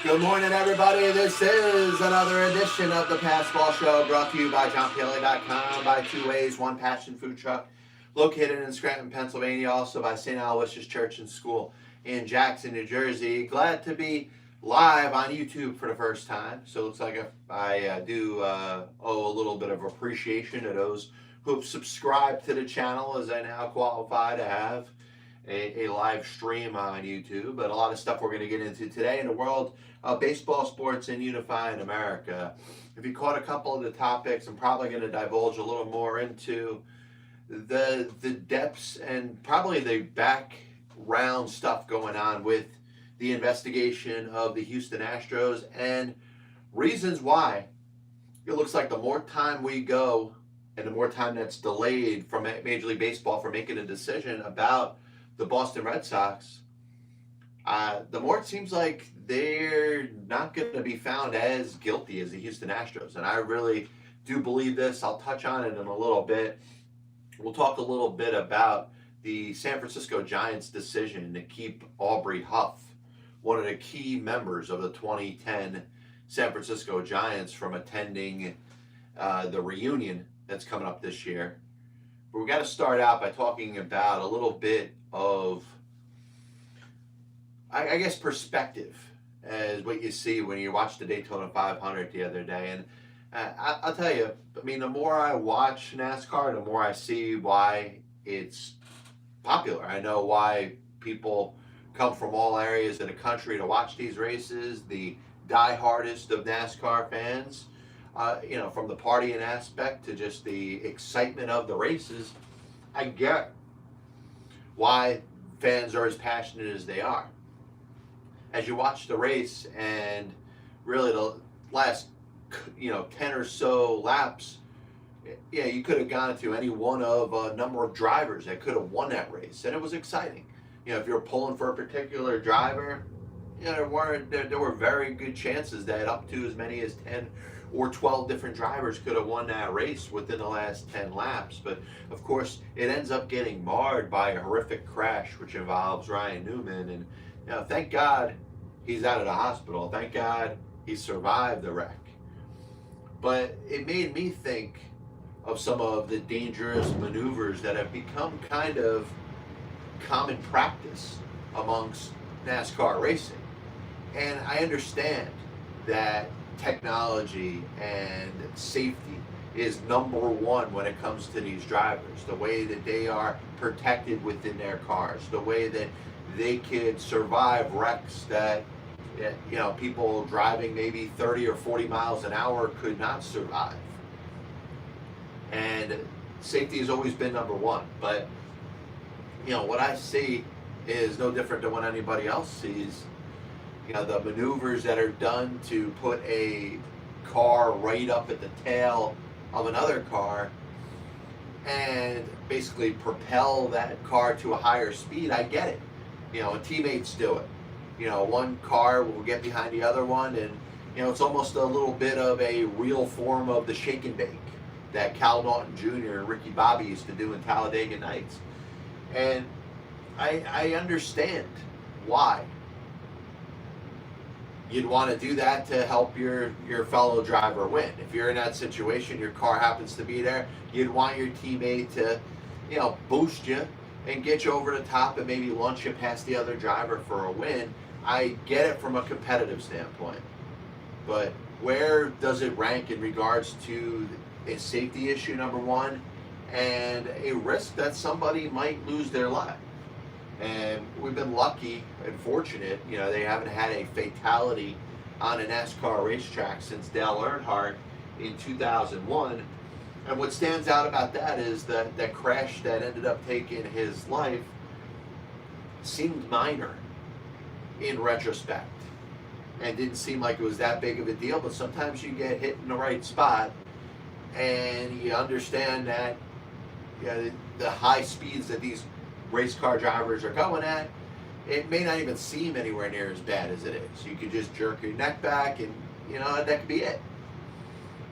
Good morning, everybody. This is another edition of the Passed Ball Show, brought to you by JohnPielli.com, by Two Ways, One Passion Food Truck, located in Scranton, Pennsylvania, also by St. Aloysius Church and School in Jackson, New Jersey. Glad to be live on YouTube for the first time. So it looks like I do owe a little bit of appreciation to those who have subscribed to the channel, as I now qualify to have a live stream on YouTube. But a lot of stuff we're going to get into today in the world of baseball, sports, and unifying America. If you caught a couple of the topics, I'm probably going to divulge a little more into the depths and probably the background stuff going on with the investigation of the Houston Astros and reasons why it looks like the more time we go and the more time that's delayed from Major League Baseball for making a decision about the Boston Red Sox, the more it seems like they're not going to be found as guilty as the Houston Astros. And I really do believe this. I'll touch on it in a little bit. We'll talk a little bit about the San Francisco Giants' decision to keep Aubrey Huff, one of the key members of the 2010 San Francisco Giants, from attending the reunion that's coming up this year. But we got to start out by talking about a little bit of, I guess, perspective as what you see when you watch the Daytona 500 the other day. And I'll tell you, I mean, the more I watch NASCAR, the more I see why it's popular. I know why people come from all areas of the country to watch these races. The die-hardest of NASCAR fans, from the partying aspect to just the excitement of the races, I get why fans are as passionate as they are. As you watch the race, and really the last 10 or so laps, yeah, you could have gone to any one of a number of drivers that could have won that race, and it was exciting. If you're pulling for a particular driver, there were very good chances that up to as many as 10 or 12 different drivers could have won that race within the last 10 laps. But of course, it ends up getting marred by a horrific crash, which involves Ryan Newman. And thank God he's out of the hospital. Thank God he survived the wreck. But it made me think of some of the dangerous maneuvers that have become kind of common practice amongst NASCAR racing. And I understand that technology and safety is number one when it comes to these drivers. The way that they are protected within their cars, the way that they could survive wrecks that people driving maybe 30 or 40 miles an hour could not survive. And safety has always been number one. But what I see is no different than what anybody else sees. The maneuvers that are done to put a car right up at the tail of another car and basically propel that car to a higher speed, I get it. And teammates do it. One car will get behind the other one, and it's almost a little bit of a real form of the shake and bake that Cal Naughton Jr. and Ricky Bobby used to do in Talladega Nights. And I understand why you'd want to do that to help your fellow driver win. If you're in that situation, your car happens to be there, you'd want your teammate to, boost you and get you over the top and maybe launch you past the other driver for a win. I get it from a competitive standpoint. But where does it rank in regards to a safety issue, number one, and a risk that somebody might lose their life? And we've been lucky and fortunate, they haven't had a fatality on a NASCAR racetrack since Dale Earnhardt in 2001. And what stands out about that is that crash that ended up taking his life seemed minor in retrospect and didn't seem like it was that big of a deal. But sometimes you get hit in the right spot and you understand that the high speeds that these race car drivers are going at, it may not even seem anywhere near as bad as it is. You could just jerk your neck back and, that could be it.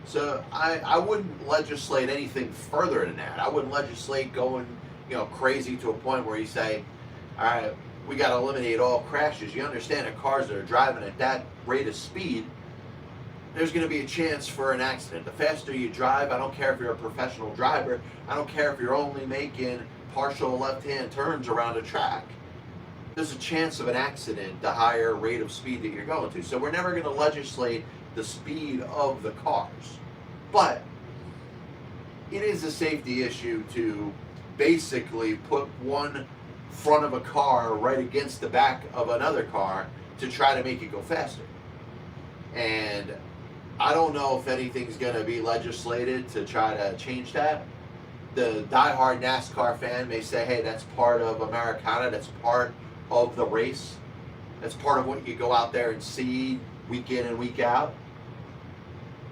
So I wouldn't legislate anything further than that. I wouldn't legislate going, crazy to a point where you say, all right, we got to eliminate all crashes. You understand that cars that are driving at that rate of speed, there's going to be a chance for an accident. The faster you drive, I don't care if you're a professional driver, I don't care if you're only making partial left-hand turns around a track. There's a chance of an accident the higher rate of speed that you're going to. So we're never going to legislate the speed of the cars. But it is a safety issue to basically put one front of a car right against the back of another car to try to make it go faster. And I don't know if anything's going to be legislated to try to change that. The diehard NASCAR fan may say, hey, that's part of Americana, that's part of the race. That's part of what you go out there and see week in and week out.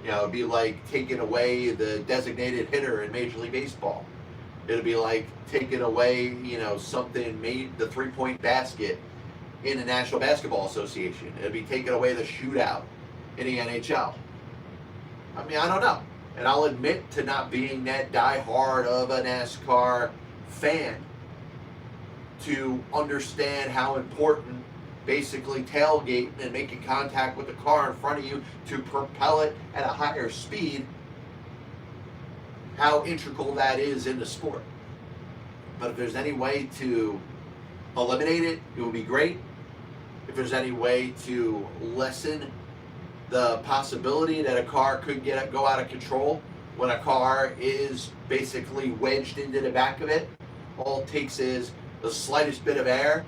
It'd be like taking away the designated hitter in Major League Baseball. It'd be like taking away, something made the three-point basket in the National Basketball Association. It'd be taking away the shootout in the NHL. I mean, I don't know. And I'll admit to not being that diehard of a NASCAR fan to understand how important basically tailgating and making contact with the car in front of you to propel it at a higher speed, how integral that is in the sport. But if there's any way to eliminate it, it would be great. If there's any way to lessen the possibility that a car could go out of control when a car is basically wedged into the back of it, all it takes is the slightest bit of air.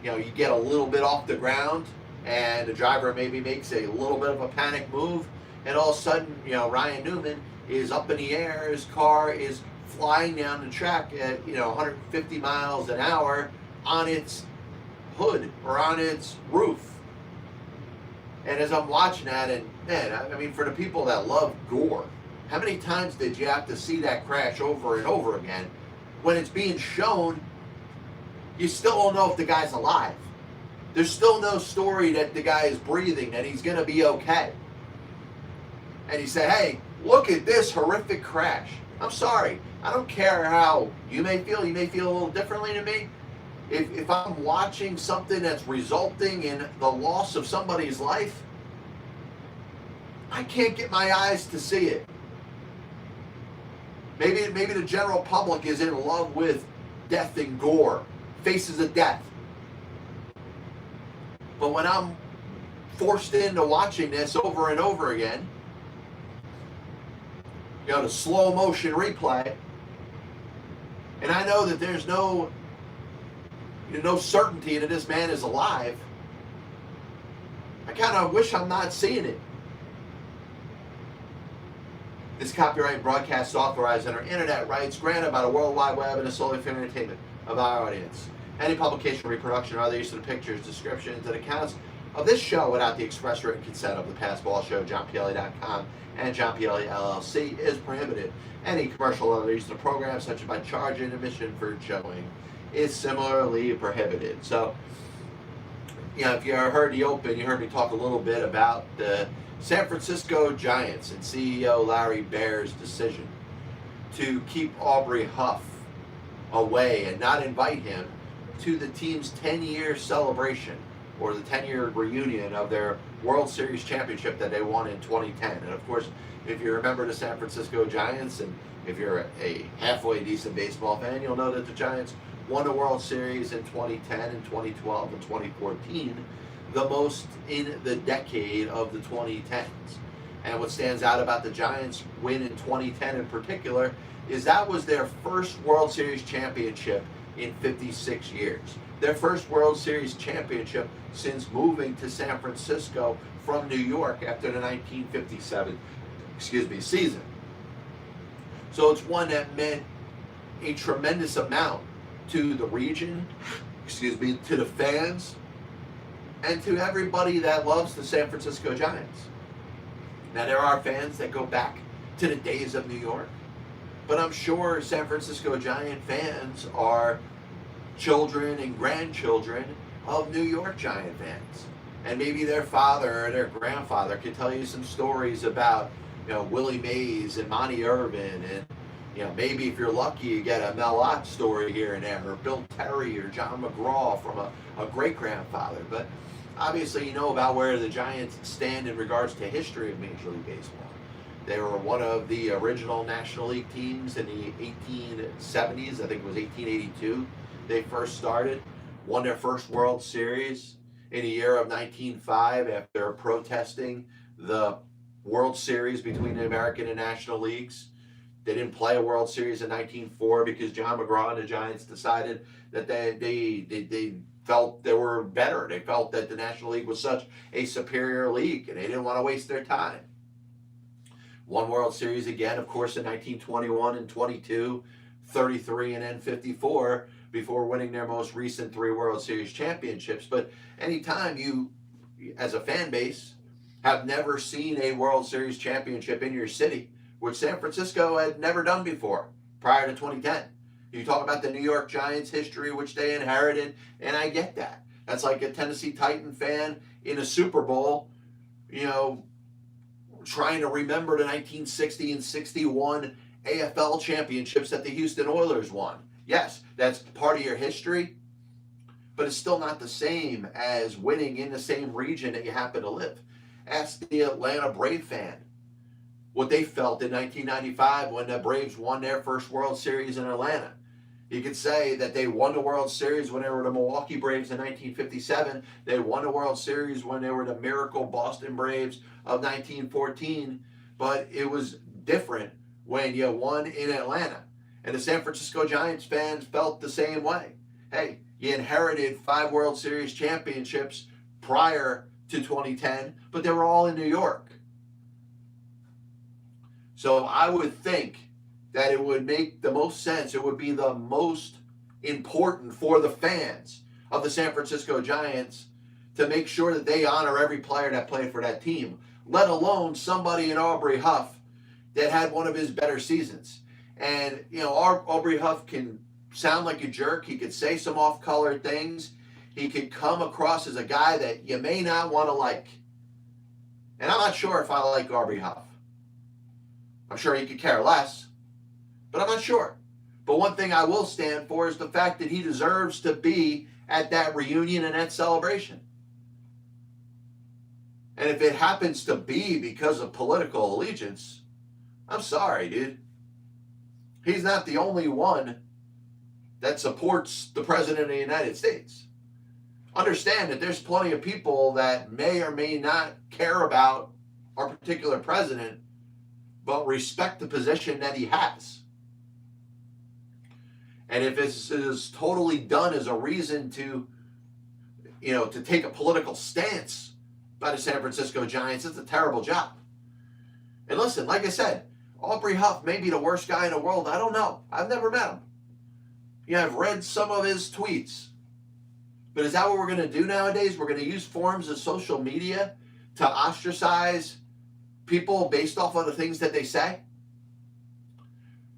You get a little bit off the ground, and the driver maybe makes a little bit of a panic move, and all of a sudden, Ryan Newman is up in the air. His car is flying down the track at 150 miles an hour on its hood or on its roof. And as I'm watching that, and man, I mean, for the people that love gore, how many times did you have to see that crash over and over again? When it's being shown, you still don't know if the guy's alive. There's still no story that the guy is breathing, that he's going to be okay. And you say, hey, look at this horrific crash. I'm sorry. I don't care how you may feel. You may feel a little differently to me. If I'm watching something that's resulting in the loss of somebody's life, I can't get my eyes to see it. Maybe the general public is in love with death and gore, faces of death. But when I'm forced into watching this over and over again, the slow motion replay, and I know that there's no certainty that this man is alive, I kind of wish I'm not seeing it. This copyright broadcast is authorized under internet rights granted by the World Wide Web and is solely for entertainment of our audience. Any publication, reproduction, or other use of the pictures, descriptions, and accounts of this show without the express written consent of the Passed Ball Show, JohnPLE.com, and John PLE LLC is prohibited. Any commercial or other use of the program, such as by charging admission for showing, is similarly prohibited. So, if you heard the open, you heard me talk a little bit about the San Francisco Giants and CEO Larry Baer's decision to keep Aubrey Huff away and not invite him to the team's 10-year celebration or the 10-year reunion of their World Series championship that they won in 2010. And of course, if you remember the San Francisco Giants, and if you're a halfway decent baseball fan, you'll know that the Giants won the World Series in 2010 and 2012 and 2014, the most in the decade of the 2010s. And what stands out about the Giants' win in 2010 in particular is that was their first World Series championship in 56 years. Their first World Series championship since moving to San Francisco from New York after the 1957 season. So it's one that meant a tremendous amount to the region, to the fans, and to everybody that loves the San Francisco Giants. Now, there are fans that go back to the days of New York, but I'm sure San Francisco Giant fans are children and grandchildren of New York Giant fans. And maybe their father or their grandfather could tell you some stories about Willie Mays and Monty Irvin, and maybe if you're lucky you get a Mel Ott story here and there, or Bill Terry or John McGraw from a great grandfather. But obviously you know about where the Giants stand in regards to history of Major League Baseball. They were one of the original National League teams in the 1870s. I think it was 1882 they first started. Won their first World Series in the year of 1905 after protesting the World Series between the American and National Leagues. They didn't play a World Series in 1904 because John McGraw and the Giants decided that they felt they were better. They felt that the National League was such a superior league, and they didn't want to waste their time. Won World Series again, of course, in 1921 and 22, 33, and then 54 before winning their most recent 3 World Series championships. But anytime you, as a fan base, have never seen a World Series championship in your city, which San Francisco had never done before prior to 2010. You talk about the New York Giants history, which they inherited, and I get that. That's like a Tennessee Titan fan in a Super Bowl, trying to remember the 1960 and 61 AFL championships that the Houston Oilers won. Yes, that's part of your history, but it's still not the same as winning in the same region that you happen to live. Ask the Atlanta Brave fan what they felt in 1995 when the Braves won their first World Series in Atlanta. You could say that they won the World Series when they were the Milwaukee Braves in 1957. They won the World Series when they were the Miracle Boston Braves of 1914. But it was different when you won in Atlanta. And the San Francisco Giants fans felt the same way. Hey, you inherited 5 World Series championships prior to 2010, but they were all in New York. So I would think that it would make the most sense, it would be the most important for the fans of the San Francisco Giants to make sure that they honor every player that played for that team, let alone somebody in Aubrey Huff that had one of his better seasons. And, Aubrey Huff can sound like a jerk. He could say some off-color things. He could come across as a guy that you may not want to like. And I'm not sure if I like Aubrey Huff. I'm sure he could care less, but I'm not sure. But one thing I will stand for is the fact that he deserves to be at that reunion and that celebration. And if it happens to be because of political allegiance, I'm sorry, dude. He's not the only one that supports the President of the United States. Understand that there's plenty of people that may or may not care about our particular president, but respect the position that he has. And if this is totally done as a reason to take a political stance by the San Francisco Giants, it's a terrible job. And listen, like I said, Aubrey Huff may be the worst guy in the world. I don't know. I've never met him. I've read some of his tweets. But is that what we're going to do nowadays? We're going to use forms of social media to ostracize people based off of the things that they say?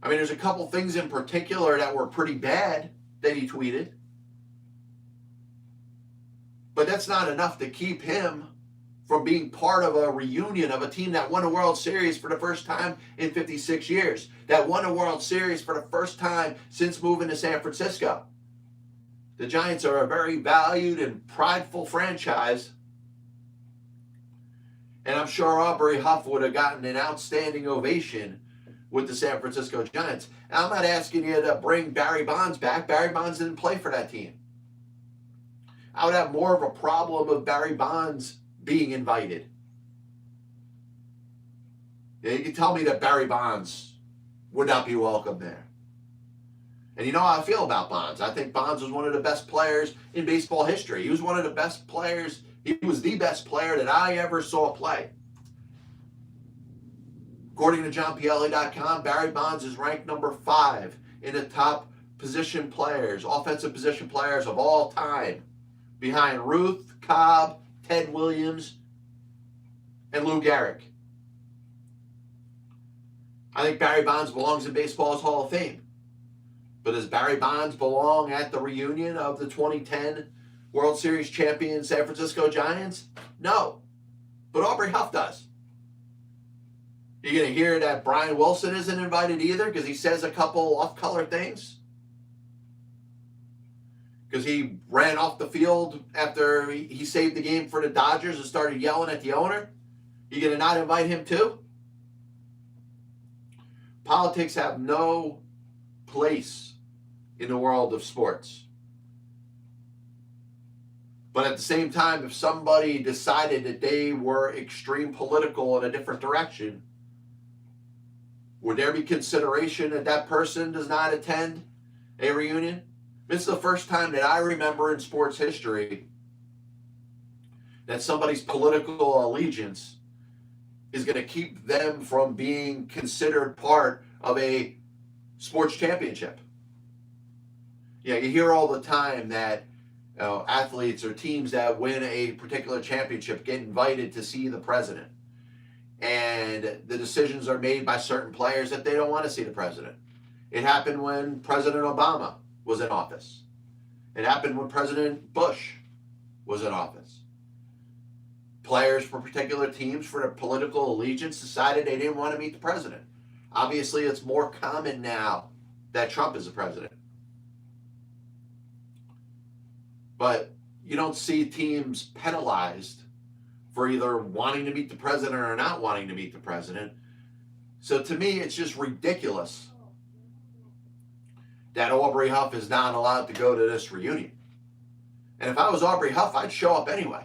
I mean, there's a couple things in particular that were pretty bad that he tweeted. But that's not enough to keep him from being part of a reunion of a team that won a World Series for the first time in 56 years. That won a World Series for the first time since moving to San Francisco. The Giants are a very valued and prideful franchise. And I'm sure Aubrey Huff would have gotten an outstanding ovation with the San Francisco Giants. And I'm not asking you to bring Barry Bonds back. Barry Bonds didn't play for that team. I would have more of a problem with Barry Bonds being invited. You can tell me that Barry Bonds would not be welcome there. And you know how I feel about Bonds. I think Bonds was one of the best players in baseball history. He was one of the best players. He was the best player that I ever saw play. According to JohnPielli.com, Barry Bonds is ranked number 5 in the top position players, offensive position players of all time, behind Ruth, Cobb, Ted Williams, and Lou Gehrig. I think Barry Bonds belongs in baseball's Hall of Fame. But does Barry Bonds belong at the reunion of the 2010 World Series champion San Francisco Giants? No. But Aubrey Huff does. You're going to hear that Brian Wilson isn't invited either because he says a couple off-color things. Because he ran off the field after he saved the game for the Dodgers and started yelling at the owner. You're going to not invite him too? Politics have no place in the world of sports. But at the same time, if somebody decided that they were extreme political in a different direction, would there be consideration that that person does not attend a reunion? This is the first time that I remember in sports history that somebody's political allegiance is going to keep them from being considered part of a sports championship. Yeah, you hear all the time that athletes or teams that win a particular championship get invited to see the president. And the decisions are made by certain players that they don't want to see the president. It happened when President Obama was in office. It happened when President Bush was in office. Players for particular teams for their political allegiance decided they didn't want to meet the president. Obviously, it's more common now that Trump is the president. But you don't see teams penalized for either wanting to meet the president or not wanting to meet the president. So to me, it's just ridiculous that Aubrey Huff is not allowed to go to this reunion. And if I was Aubrey Huff, I'd show up anyway.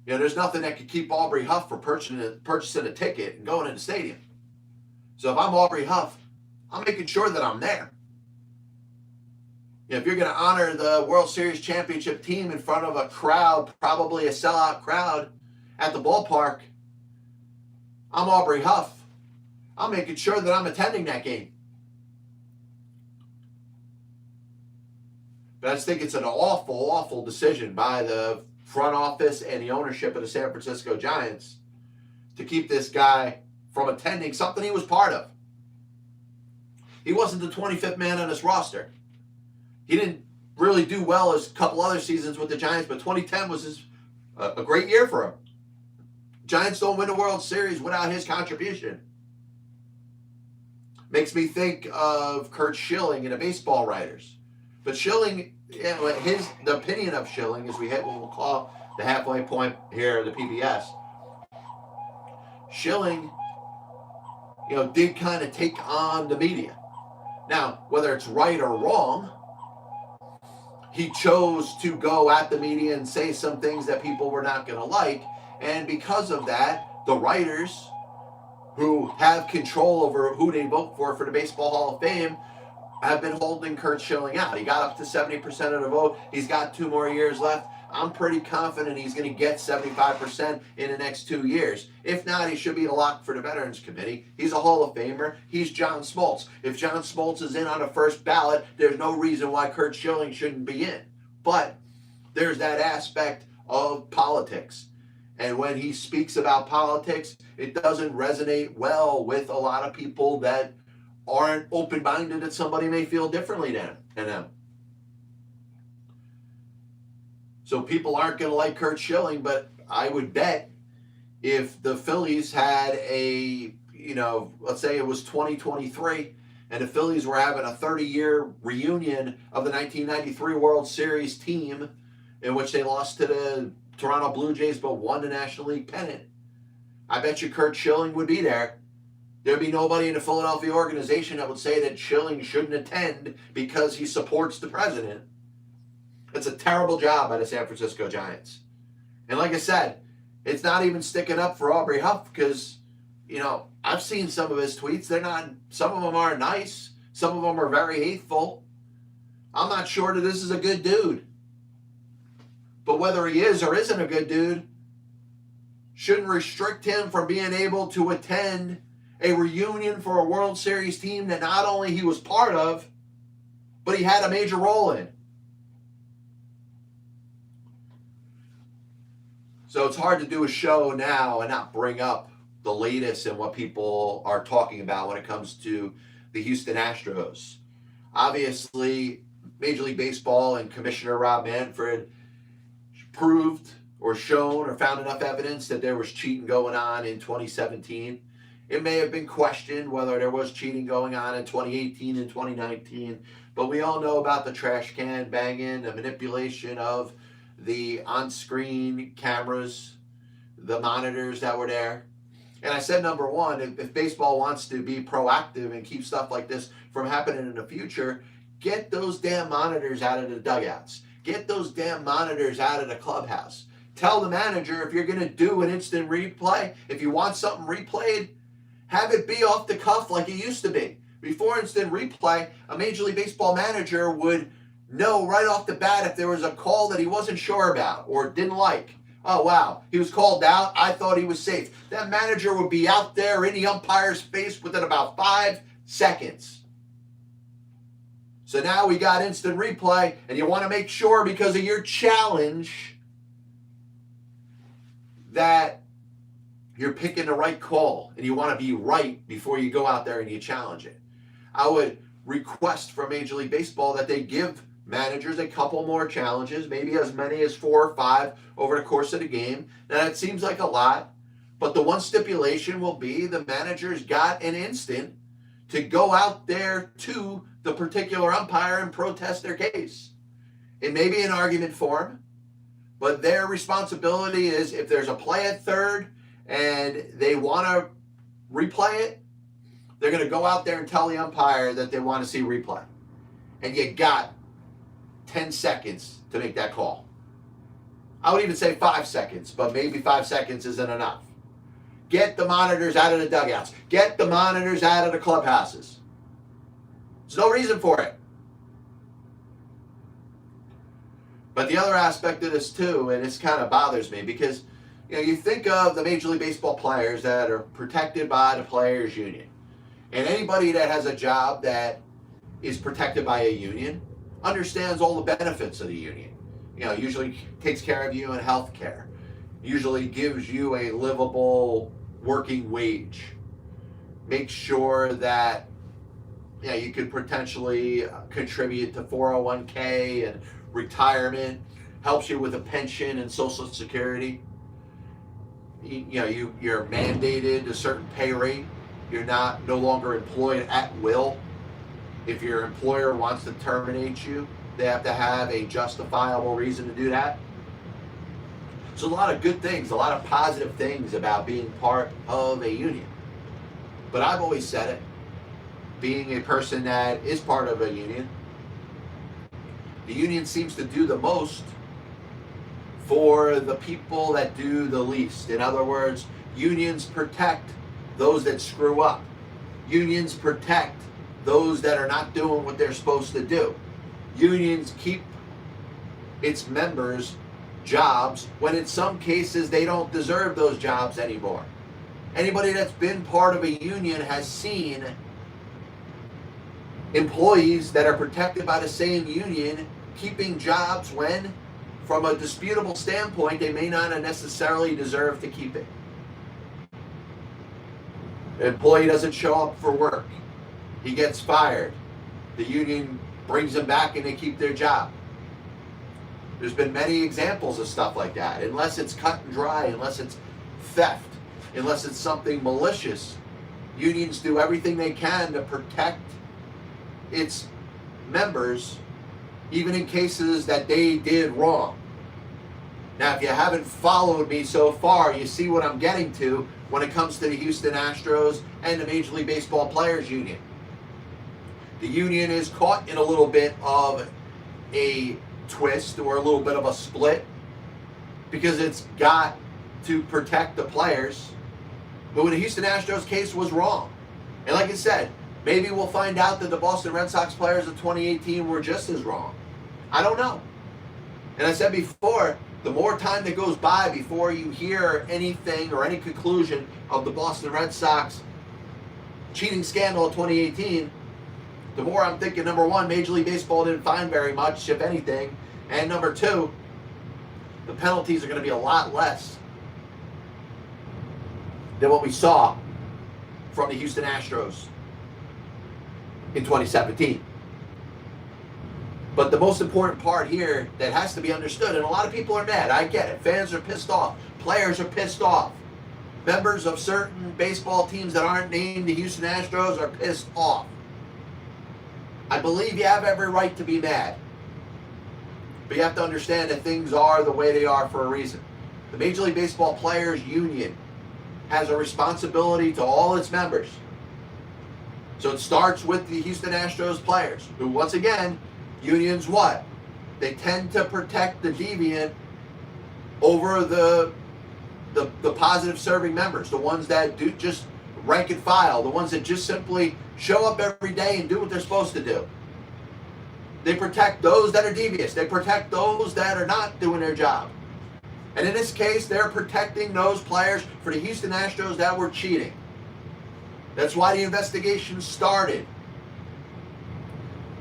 You know, there's nothing that could keep Aubrey Huff from purchasing a ticket and going in the stadium. So if I'm Aubrey Huff, I'm making sure that I'm there. You know, if you're going to honor the World Series championship team in front of a crowd, probably a sellout crowd at the ballpark, I'm Aubrey Huff. I'm making sure that I'm attending that game. But I just think it's an awful, awful decision by the front office and the ownership of the San Francisco Giants to keep this guy from attending something he was part of. He wasn't the 25th man on this roster. He didn't really do well as a couple other seasons with the Giants, but 2010 was a great year for him. Giants don't win the World Series without his contribution. Makes me think of Curt Schilling in the Baseball Writers. But Schilling, the opinion of Schilling, as we hit what we'll call the halfway point here of the PBS, Schilling, did kind of take on the media. Now, whether it's right or wrong, he chose to go at the media and say some things that people were not going to like. And because of that, the writers who have control over who they vote for the Baseball Hall of Fame have been holding Curt Schilling out. He got up to 70% of the vote. He's got 2 more years left. I'm pretty confident he's going to get 75% in the next 2 years. If not, he should be locked for the Veterans Committee. He's a Hall of Famer. He's John Smoltz. If John Smoltz is in on the first ballot, there's no reason why Curt Schilling shouldn't be in. But there's that aspect of politics. And when he speaks about politics, it doesn't resonate well with a lot of people that aren't open-minded that somebody may feel differently than them. So people aren't going to like Curt Schilling, but I would bet if the Phillies had let's say it was 2023, and the Phillies were having a 30-year reunion of the 1993 World Series team in which they lost to the Toronto Blue Jays but won the National League pennant, I bet you Curt Schilling would be there. There'd be nobody in the Philadelphia organization that would say that Schilling shouldn't attend because he supports the president. It's a terrible job by the San Francisco Giants. And like I said, it's not even sticking up for Aubrey Huff because, I've seen some of his tweets. Some of them are nice. Some of them are very hateful. I'm not sure that this is a good dude. But whether he is or isn't a good dude shouldn't restrict him from being able to attend a reunion for a World Series team that not only he was part of, but he had a major role in. So it's hard to do a show now and not bring up the latest and what people are talking about when it comes to the Houston Astros. Obviously, Major League Baseball and Commissioner Rob Manfred or shown or found enough evidence that there was cheating going on in 2017. It may have been questioned whether there was cheating going on in 2018 and 2019, but we all know about the trash can banging, the manipulation of the on-screen cameras, the monitors that were there. And I said, number one, if baseball wants to be proactive and keep stuff like this from happening in the future, get those damn monitors out of the dugouts. Get those damn monitors out of the clubhouse. Tell the manager, if you're going to do an instant replay, if you want something replayed, have it be off the cuff like it used to be. Before instant replay, a Major League Baseball manager would know right off the bat if there was a call that he wasn't sure about or didn't like. Oh, wow, he was called out. I thought he was safe. That manager would be out there in the umpire's face within about 5 seconds. So now we got instant replay, and you want to make sure because of your challenge that you're picking the right call, and you want to be right before you go out there and you challenge it. I would request from Major League Baseball that they give managers a couple more challenges, maybe as many as 4 or 5 over the course of the game. Now, it seems like a lot, but the one stipulation will be the manager's got an instant to go out there to the particular umpire and protest their case. It may be an argument form, but their responsibility is if there's a play at third and they want to replay it, they're going to go out there and tell the umpire that they want to see replay. And you got 10 seconds to make that call. I would even say 5 seconds, but maybe 5 seconds isn't enough. Get the monitors out of the dugouts. Get the monitors out of the clubhouses. There's no reason for it. But the other aspect of this too, and this kind of bothers me because you think of the Major League Baseball players that are protected by the players' union. And anybody that has a job that is protected by a union understands all the benefits of the union. Usually takes care of you in health care. Usually gives you a livable working wage. Makes sure that you could potentially contribute to 401k and retirement. Helps you with a pension and Social Security. You're mandated a certain pay rate. You're no longer employed at will. If your employer wants to terminate you, they have to have a justifiable reason to do that. So a lot of good things, a lot of positive things about being part of a union. But I've always said it, being a person that is part of a union, the union seems to do the most for the people that do the least. In other words, unions protect those that screw up. Unions protect those that are not doing what they're supposed to do. Unions keep its members jobs when in some cases they don't deserve those jobs anymore. Anybody that's been part of a union has seen employees that are protected by the same union keeping jobs when, from a disputable standpoint, they may not necessarily deserve to keep it. An employee doesn't show up for work. He gets fired. The union brings him back and they keep their job. There's been many examples of stuff like that. Unless it's cut and dry, unless it's theft, unless it's something malicious, unions do everything they can to protect its members, even in cases that they did wrong. Now, if you haven't followed me so far, you see what I'm getting to when it comes to the Houston Astros and the Major League Baseball Players Union. The union is caught in a little bit of a twist or a little bit of a split because it's got to protect the players, but in the Houston Astros case was wrong. And like I said, maybe we'll find out that the Boston Red Sox players of 2018 were just as wrong. I don't know. And I said before, the more time that goes by before you hear anything or any conclusion of the Boston Red Sox cheating scandal of 2018, the more I'm thinking, number one, Major League Baseball didn't find very much, if anything. And number two, the penalties are going to be a lot less than what we saw from the Houston Astros in 2017. But the most important part here that has to be understood, and a lot of people are mad, I get it. Fans are pissed off. Players are pissed off. Members of certain baseball teams that aren't named the Houston Astros are pissed off. I believe you have every right to be mad. But you have to understand that things are the way they are for a reason. The Major League Baseball Players Union has a responsibility to all its members. So it starts with the Houston Astros players, who, once again, unions what? They tend to protect the deviant over the positive serving members, the ones that do just rank and file, the ones that just simply show up every day and do what they're supposed to do. They protect those that are devious. They protect those that are not doing their job. And in this case, they're protecting those players for the Houston Astros that were cheating. That's why the investigation started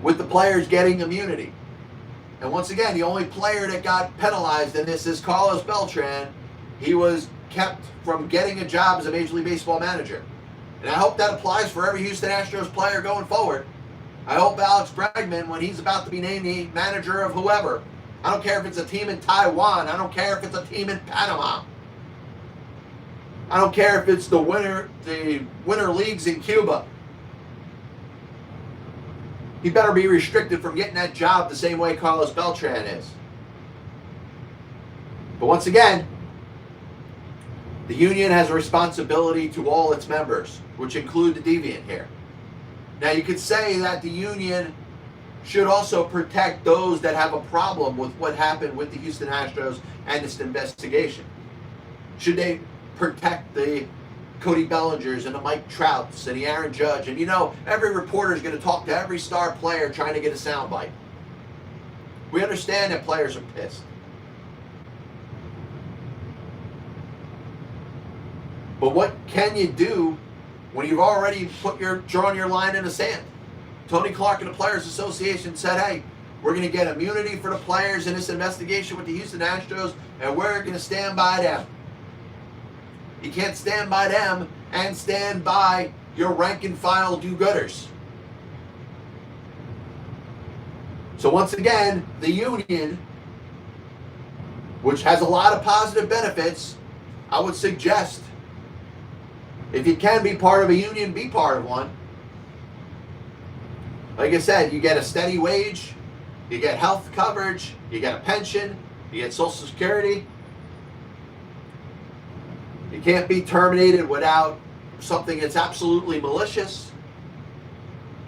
with the players getting immunity. And once again, the only player that got penalized in this is Carlos Beltran. He was kept from getting a job as a Major League Baseball manager. And I hope that applies for every Houston Astros player going forward. I hope Alex Bregman, when he's about to be named the manager of whoever, I don't care if it's a team in Taiwan, I don't care if it's a team in Panama, I don't care if it's the winter leagues in Cuba. He better be restricted from getting that job the same way Carlos Beltran is. But once again, the union has a responsibility to all its members, which include the deviant here. Now you could say that the union should also protect those that have a problem with what happened with the Houston Astros and this investigation. Should they protect the Cody Bellingers and the Mike Trouts and the Aaron Judge? And you know, every reporter is going to talk to every star player trying to get a soundbite. We understand that players are pissed. But what can you do when you've already drawn your line in the sand? Tony Clark and the Players Association said, hey, we're going to get immunity for the players in this investigation with the Houston Astros, and we're going to stand by them. You can't stand by them and stand by your rank and file do-gooders. So once again, the union, which has a lot of positive benefits, I would suggest, if you can be part of a union, be part of one. Like I said, you get a steady wage, you get health coverage, you get a pension, you get Social Security. You can't be terminated without something that's absolutely malicious.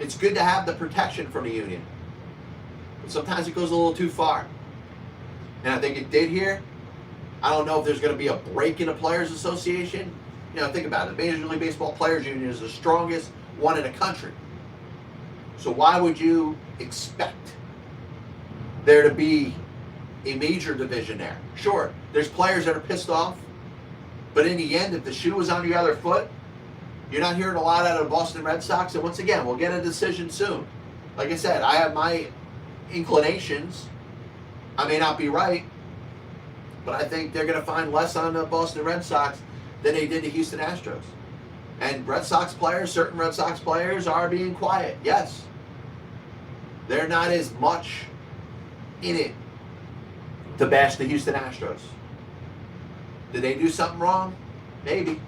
It's good to have the protection from the union. But sometimes it goes a little too far. And I think it did here. I don't know if there's going to be a break in the Players Association. You know, think about it. The Major League Baseball Players Union is the strongest one in the country. So why would you expect there to be a major division there? Sure, there's players that are pissed off, but in the end, if the shoe was on the other foot, you're not hearing a lot out of the Boston Red Sox. And once again, we'll get a decision soon. Like I said, I have my inclinations. I may not be right, but I think they're going to find less on the Boston Red Sox than they did the Houston Astros. And Red Sox players, certain Red Sox players are being quiet. Yes. They're not as much in it to bash the Houston Astros. Did they do something wrong? Maybe.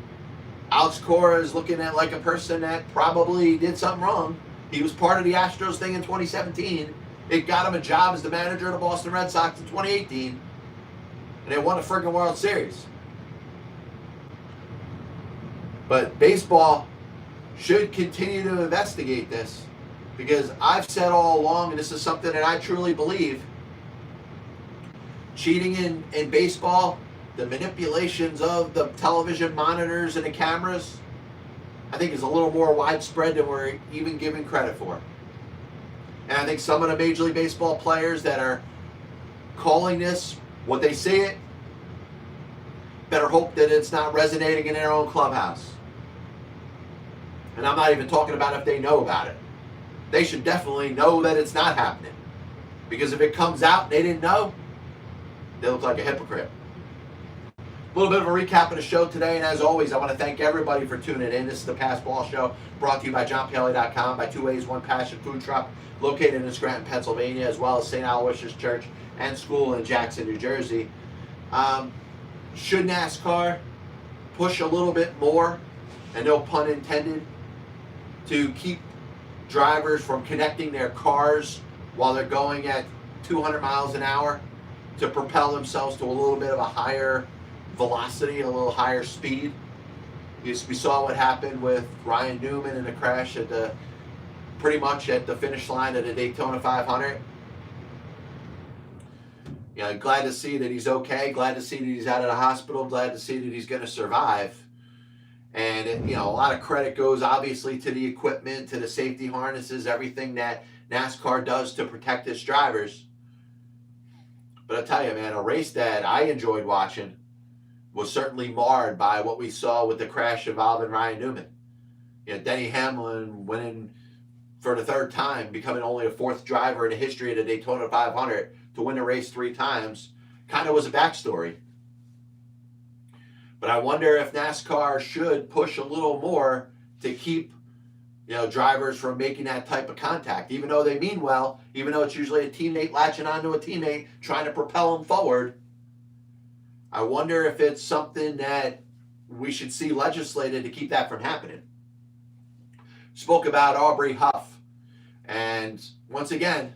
Alex Cora is looking at like a person that probably did something wrong. He was part of the Astros thing in 2017. It got him a job as the manager of the Boston Red Sox in 2018. And they won the freaking World Series. But baseball should continue to investigate this, because I've said all along, and this is something that I truly believe, cheating in baseball, the manipulations of the television monitors and the cameras, I think is a little more widespread than we're even given credit for. And I think some of the Major League Baseball players that are calling this what they see it, better hope that it's not resonating in their own clubhouse. And I'm not even talking about if they know about it. They should definitely know that it's not happening. Because if it comes out and they didn't know, they look like a hypocrite. little bit of a recap of the show today, and as always, I want to thank everybody for tuning in. This is the Passed Ball Show, brought to you by JohnPaley.com, by Two Ways, One Passion Food Truck, located in Scranton, Pennsylvania, as well as St. Aloysius Church and School in Jackson, New Jersey. Should NASCAR push a little bit more, and no pun intended, to keep drivers from connecting their cars while they're going at 200 miles an hour to propel themselves to a little bit of a higher velocity, a little higher speed? We saw what happened with Ryan Newman in a crash at pretty much at the finish line of the Daytona 500. Glad to see that he's okay. Glad to see that he's out of the hospital. Glad to see that he's going to survive. And a lot of credit goes obviously to the equipment, to the safety harnesses, everything that NASCAR does to protect its drivers. But I tell you, man, a race that I enjoyed watching was certainly marred by what we saw with the crash involving Ryan Newman. Denny Hamlin winning for the third time, becoming only the fourth driver in the history of the Daytona 500 to win the race 3 times, kind of was a backstory. But I wonder if NASCAR should push a little more to keep drivers from making that type of contact, even though they mean well, even though it's usually a teammate latching onto a teammate trying to propel them forward. I wonder if it's something that we should see legislated to keep that from happening. Spoke about Aubrey Huff, and once again,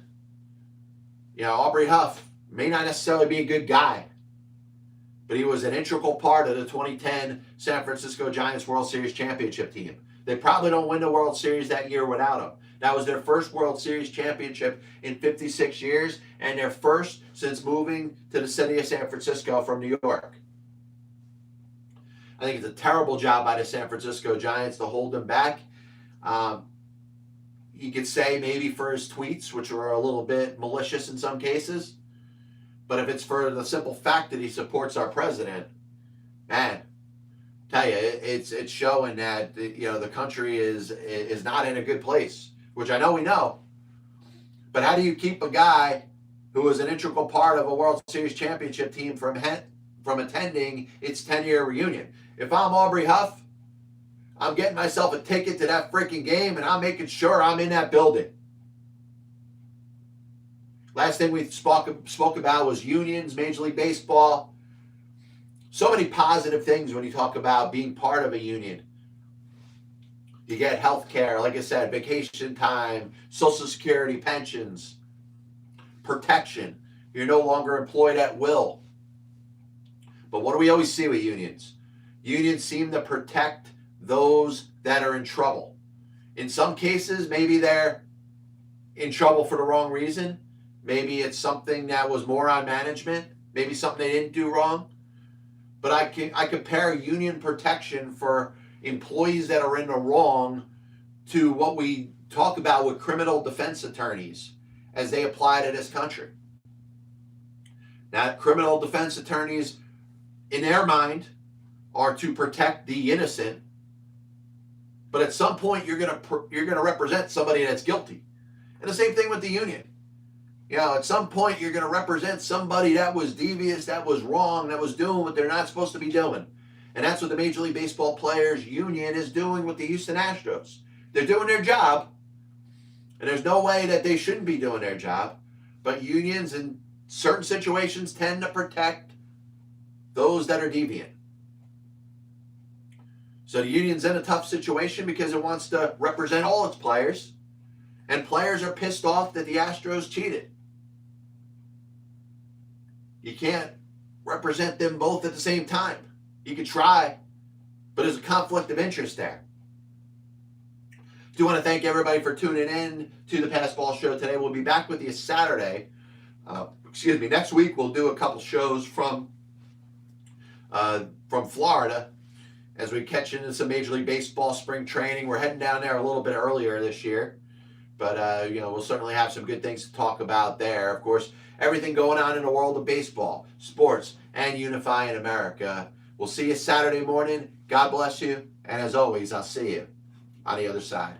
Aubrey Huff may not necessarily be a good guy, but he was an integral part of the 2010 San Francisco Giants World Series championship team. They probably don't win the World Series that year without him. That was their first World Series championship in 56 years, and their first since moving to the city of San Francisco from New York. I think it's a terrible job by the San Francisco Giants to hold him back. You could say maybe for his tweets, which were a little bit malicious in some cases, but if it's for the simple fact that he supports our president, man, tell you, it's showing that the country is not in a good place, which I know we know. But how do you keep a guy who was an integral part of a World Series championship team from attending its 10-year reunion? If I'm Aubrey Huff, I'm getting myself a ticket to that freaking game, and I'm making sure I'm in that building. Last thing we spoke about was unions, Major League Baseball. So many positive things when you talk about being part of a union. You get health care, like I said, vacation time, Social Security, pensions, protection. You're no longer employed at will. But what do we always see with unions? Unions seem to protect those that are in trouble. In some cases, maybe they're in trouble for the wrong reason. Maybe it's something that was more on management. Maybe something they didn't do wrong. But I compare union protection for employees that are in the wrong to what we talk about with criminal defense attorneys as they apply to this country. Now, criminal defense attorneys, in their mind, are to protect the innocent. But at some point, you're gonna represent somebody that's guilty. And the same thing with the union. At some point, you're going to represent somebody that was devious, that was wrong, that was doing what they're not supposed to be doing. And that's what the Major League Baseball Players Union is doing with the Houston Astros. They're doing their job, and there's no way that they shouldn't be doing their job. But unions in certain situations tend to protect those that are deviant. So the union's in a tough situation because it wants to represent all its players, and players are pissed off that the Astros cheated. You can't represent them both at the same time. You could try, but there's a conflict of interest there. I do want to thank everybody for tuning in to the Passed Ball Show today. We'll be back with you Saturday. Next week we'll do a couple shows from Florida as we catch into some Major League Baseball spring training. We're heading down there a little bit earlier this year. But, we'll certainly have some good things to talk about there. Of course, everything going on in the world of baseball, sports, and unifying America. We'll see you Saturday morning. God bless you. And as always, I'll see you on the other side.